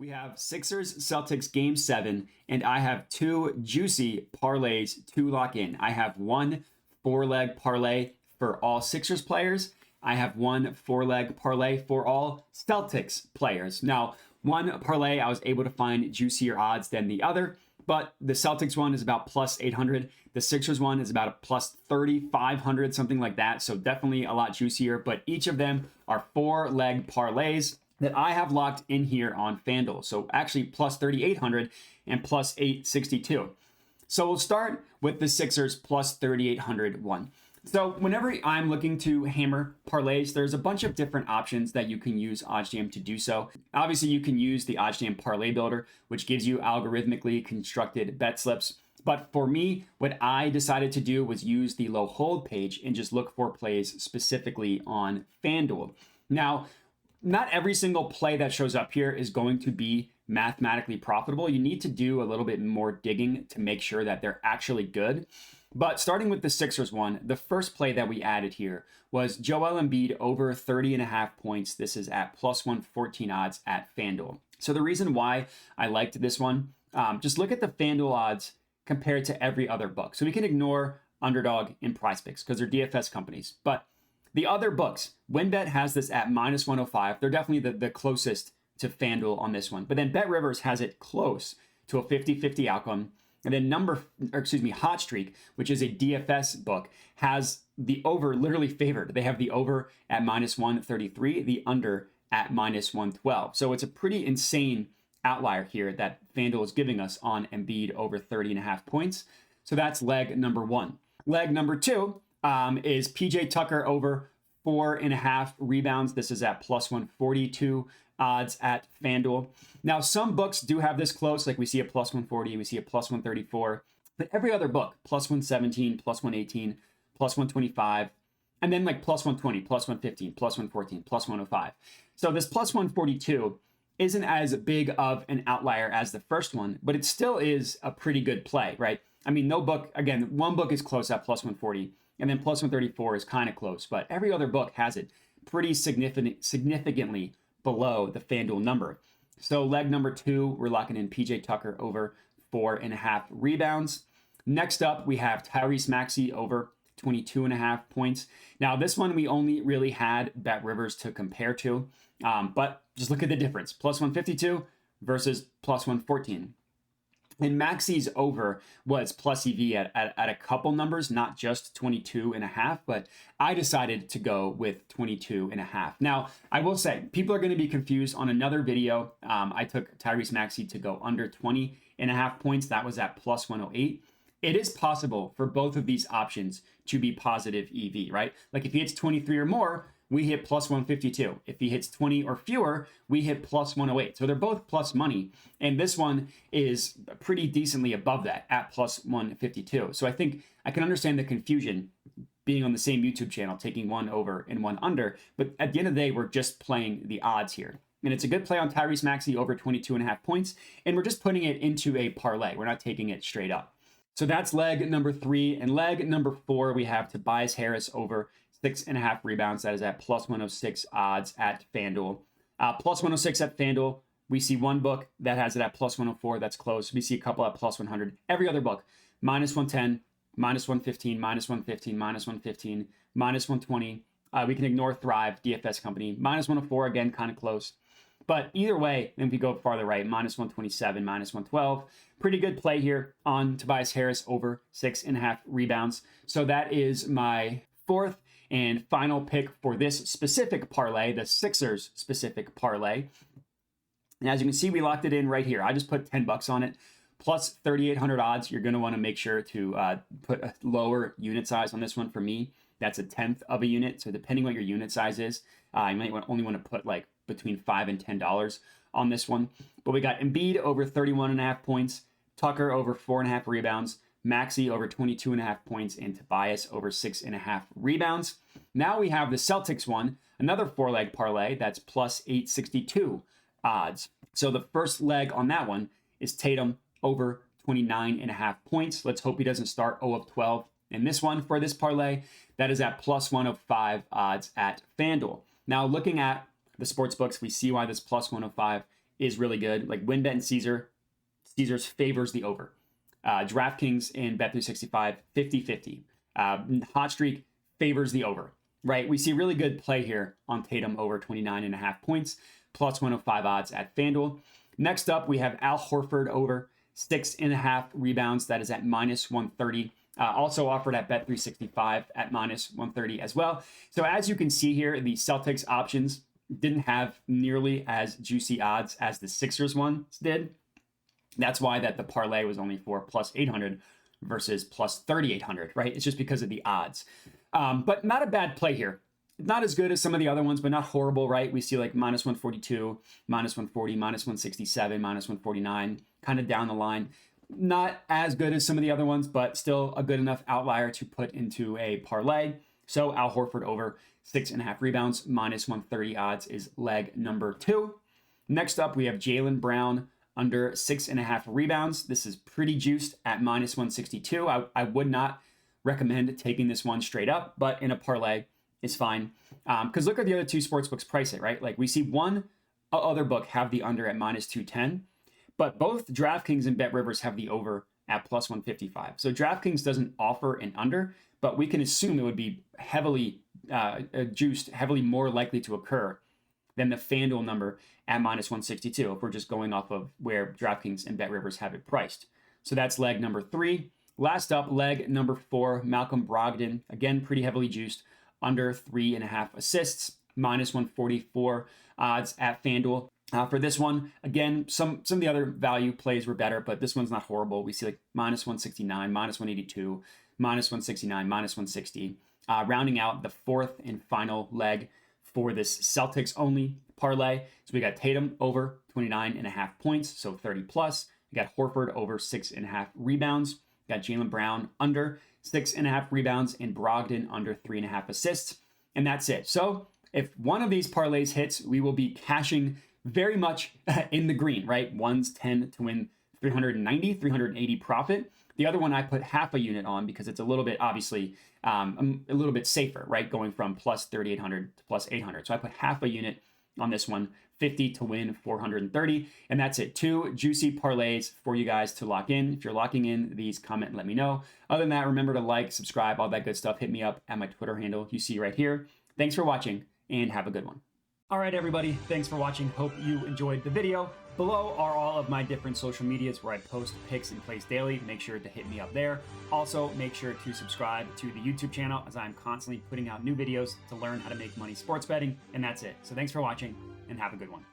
We have Sixers Celtics game 7, and I have two juicy parlays to lock in. I have one 4-leg parlay for all Sixers players. I have one 4-leg parlay for all Celtics players. Now, one parlay I was able to find juicier odds than the other, but the Celtics one is about plus 800. The Sixers one is about a plus 3,500, something like that. So definitely a lot juicier, but each of them are 4-leg parlays that I have locked in here on FanDuel. So actually plus 3,800 and plus 862. So we'll start with the Sixers plus 3,800 one. So whenever I'm looking to hammer parlays, there's a bunch of different options that you can use OddsJam to do so. Obviously, you can use the OddsJam Parlay Builder, which gives you algorithmically constructed bet slips. But for me, what I decided to do was use the low hold page and just look for plays specifically on FanDuel. Now, not every single play that shows up here is going to be mathematically profitable. You need to do a little bit more digging to make sure that they're actually good. But starting with the Sixers one, the first play that we added here was Joel Embiid over 30.5 points. This is at plus 114 odds at FanDuel. So the reason why I liked this one, just look at the FanDuel odds compared to every other book. So we can ignore Underdog and PrizePicks because they're DFS companies. But the other books, WinBet has this at minus 105. They're definitely the closest to FanDuel on this one. But then BetRivers has it close to a 50-50 outcome. And then Hot Streak, which is a DFS book, has the over literally favored. They have the over at minus 133, the under at minus 112. So it's a pretty insane outlier here that FanDuel is giving us on Embiid over 30.5 points. So that's leg number one. Leg number two is PJ Tucker over 4.5 rebounds. This is at plus 142 odds at FanDuel. Now, some books do have this close, like we see a plus 140, we see a plus 134, but every other book, plus 117, plus 118, plus 125, and then like plus 120, plus 115, plus 114, plus 105. So this plus 142 isn't as big of an outlier as the first one, but it still is a pretty good play, right? I mean, no book, again, one book is close at plus 140, and then plus 134 is kind of close, but every other book has it pretty significantly below the FanDuel number. So leg number two, we're locking in PJ Tucker over 4.5 rebounds. Next up, we have Tyrese Maxey over 22.5 points. Now, this one we only really had BetRivers to compare to, but just look at the difference. Plus 152 versus plus 114. And Maxey's over was plus EV at a couple numbers, not just 22.5, but I decided to go with 22.5. Now, I will say, people are going to be confused on another video. I took Tyrese Maxey to go under 20.5 points. That was at plus 108. It is possible for both of these options to be positive EV, right? Like if he hits 23 or more, we hit plus 152. If he hits 20 or fewer, we hit plus 108. So they're both plus money. And this one is pretty decently above that at plus 152. So I think I can understand the confusion being on the same YouTube channel, taking one over and one under. But at the end of the day, we're just playing the odds here. And it's a good play on Tyrese Maxey over 22.5 points. And we're just putting it into a parlay. We're not taking it straight up. So that's leg number three. And leg number four, we have Tobias Harris over 6.5 rebounds. That is at plus 106 odds at FanDuel. Plus 106 at FanDuel. We see one book that has it at plus 104. That's close. We see a couple at plus 100. Every other book, minus 110, minus 115, minus 115, minus 115, minus 120. We can ignore Thrive, DFS company. Minus 104, again, kind of close. But either way, if we go farther right, minus 127, minus 112. Pretty good play here on Tobias Harris over 6.5 rebounds. So that is my fourth and final pick for this specific parlay, the Sixers specific parlay. And as you can see, we locked it in right here. I just put $10 on it, plus 3,800 odds. You're going to want to make sure to put a lower unit size on this one. For me, that's 1/10 of a unit. So depending what your unit size is, you might only want to put like between $5 and $10 on this one. But we got Embiid over 31.5 points, Tucker over 4.5 rebounds, Maxey over 22.5 points, and Tobias over 6.5 rebounds. Now we have the Celtics one, another 4-leg parlay that's plus 862 odds. So the first leg on that one is Tatum over 29.5 points. Let's hope he doesn't start 0 of 12 in this one for this parlay. That is at plus 105 odds at FanDuel. Now looking at the sports books, we see why this plus 105 is really good. Like WinBet and Caesars favors the over. DraftKings and Bet365, 50-50. Hot Streak favors the over, right? We see really good play here on Tatum over 29.5 points, plus 105 odds at FanDuel. Next up, we have Al Horford over 6.5 rebounds. That is at minus 130. Also offered at Bet365 at minus 130 as well. So as you can see here, the Celtics options didn't have nearly as juicy odds as the Sixers ones did. That's why that the parlay was only for plus 800 versus plus 3,800, right? It's just because of the odds. But not a bad play here. Not as good as some of the other ones, but not horrible, right? We see like minus 142, minus 140, minus 167, minus 149, kind of down the line. Not as good as some of the other ones, but still a good enough outlier to put into a parlay. So Al Horford over 6.5 rebounds, minus 130 odds is leg number 2. Next up, we have Jaylen Brown under 6.5 rebounds. This is pretty juiced at minus 162. I would not recommend taking this one straight up, but in a parlay, it's fine. Because look at the other two sportsbooks price it, right? Like we see one other book have the under at minus 210, but both DraftKings and BetRivers have the over at plus 155. So DraftKings doesn't offer an under, but we can assume it would be heavily juiced, heavily more likely to occur than the FanDuel number at minus 162 if we're just going off of where DraftKings and BetRivers have it priced. So that's leg number 3. Last up, leg number 4, Malcolm Brogdon, again, pretty heavily juiced, under 3.5 assists, minus 144 odds at FanDuel. For this one, again, some of the other value plays were better, but this one's not horrible. We see like minus 169, minus 182, minus 169, minus 160. Rounding out the fourth and final leg for this Celtics only parlay. So we got Tatum over 29.5 points, so 30 plus. We got Horford over 6.5 rebounds. We got Jaylen Brown under 6.5 rebounds and Brogdon under 3.5 assists. And that's it. So if one of these parlays hits, we will be cashing very much in the green, right? One's 10 to win 380 profit. The other one I put half a unit on because it's a little bit, obviously, a little bit safer, right? Going from plus 3,800 to plus 800. So I put half a unit on this one, 50 to win 430. And that's it. 2 juicy parlays for you guys to lock in. If you're locking in these, comment and let me know. Other than that, remember to like, subscribe, all that good stuff. Hit me up at my Twitter handle you see right here. Thanks for watching and have a good one. All right, everybody. Thanks for watching. Hope you enjoyed the video. Below are all of my different social medias where I post picks and plays daily. Make sure to hit me up there. Also, make sure to subscribe to the YouTube channel as I'm constantly putting out new videos to learn how to make money sports betting. And that's it. So thanks for watching and have a good one.